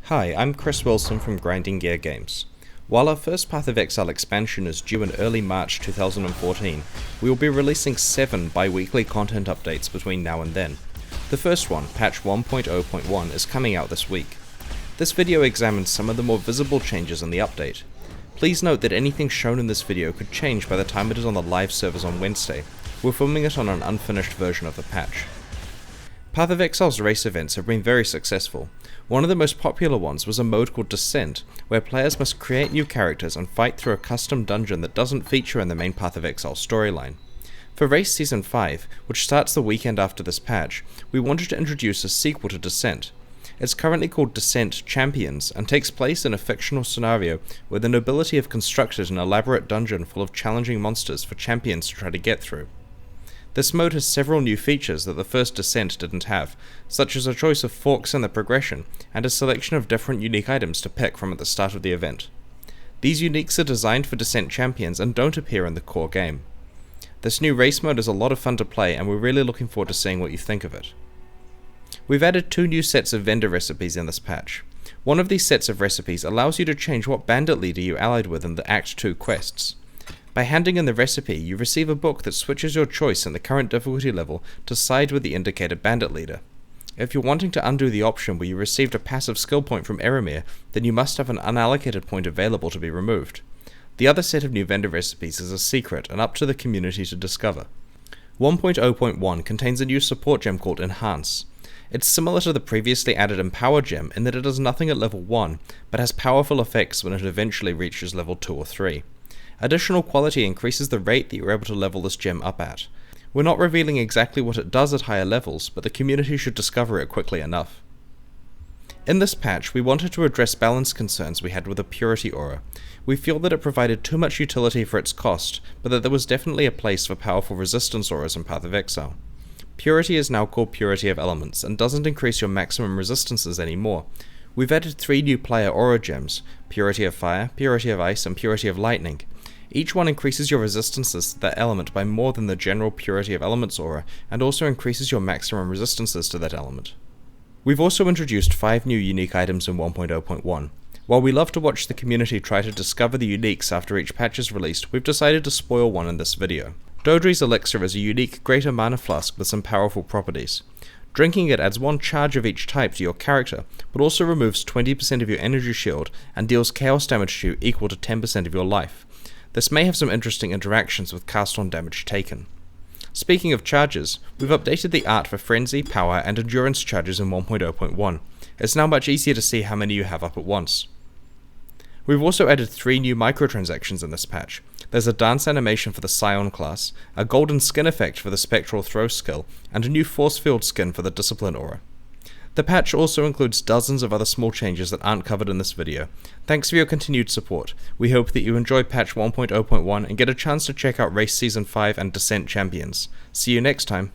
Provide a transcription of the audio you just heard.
Hi, I'm Chris Wilson from Grinding Gear Games. While our first Path of Exile expansion is due in early March 2014, we will be releasing 7 bi-weekly content updates between now and then. The first one, patch 1.0.1, is coming out this week. This video examines some of the more visible changes in the update. Please note that anything shown in this video could change by the time it is on the live servers on Wednesday. We're filming it on an unfinished version of the patch. Path of Exile's race events have been very successful. One of the most popular ones was a mode called Descent, where players must create new characters and fight through a custom dungeon that doesn't feature in the main Path of Exile storyline. For Race Season 5, which starts the weekend after this patch, we wanted to introduce a sequel to Descent. It's currently called Descent Champions, and takes place in a fictional scenario where the nobility have constructed an elaborate dungeon full of challenging monsters for champions to try to get through. This mode has several new features that the first Descent didn't have, such as a choice of forks in the progression, and a selection of different unique items to pick from at the start of the event. These uniques are designed for Descent Champions and don't appear in the core game. This new race mode is a lot of fun to play, and we're really looking forward to seeing what you think of it. We've added 2 new sets of vendor recipes in this patch. One of these sets of recipes allows you to change what bandit leader you allied with in the Act 2 quests. By handing in the recipe, you receive a book that switches your choice in the current difficulty level to side with the indicated bandit leader. If you're wanting to undo the option where you received a passive skill point from Eramir, then you must have an unallocated point available to be removed. The other set of new vendor recipes is a secret and up to the community to discover. 1.0.1 contains a new support gem called Enhance. It's similar to the previously added Empower gem in that it does nothing at level 1, but has powerful effects when it eventually reaches level 2 or 3. Additional quality increases the rate that you're able to level this gem up at. We're not revealing exactly what it does at higher levels, but the community should discover it quickly enough. In this patch, we wanted to address balance concerns we had with the Purity Aura. We feel that it provided too much utility for its cost, but that there was definitely a place for powerful resistance auras in Path of Exile. Purity is now called Purity of Elements, and doesn't increase your maximum resistances anymore. We've added 3 new player aura gems, Purity of Fire, Purity of Ice, and Purity of Lightning. Each one increases your resistances to that element by more than the general Purity of Elements aura, and also increases your maximum resistances to that element. We've also introduced 5 new unique items in 1.0.1. While we love to watch the community try to discover the uniques after each patch is released, we've decided to spoil one in this video. Dodri's Elixir is a unique greater mana flask with some powerful properties. Drinking it adds 1 charge of each type to your character, but also removes 20% of your energy shield and deals chaos damage to you equal to 10% of your life. This may have some interesting interactions with cast on damage taken. Speaking of charges, we've updated the art for Frenzy, Power, and Endurance charges in 1.0.1. It's now much easier to see how many you have up at once. We've also added 3 new microtransactions in this patch. There's a dance animation for the Scion class, a golden skin effect for the Spectral Throw skill, and a new force field skin for the Discipline aura. The patch also includes dozens of other small changes that aren't covered in this video. Thanks for your continued support. We hope that you enjoy patch 1.0.1 and get a chance to check out Race Season 5 and Descent Champions. See you next time.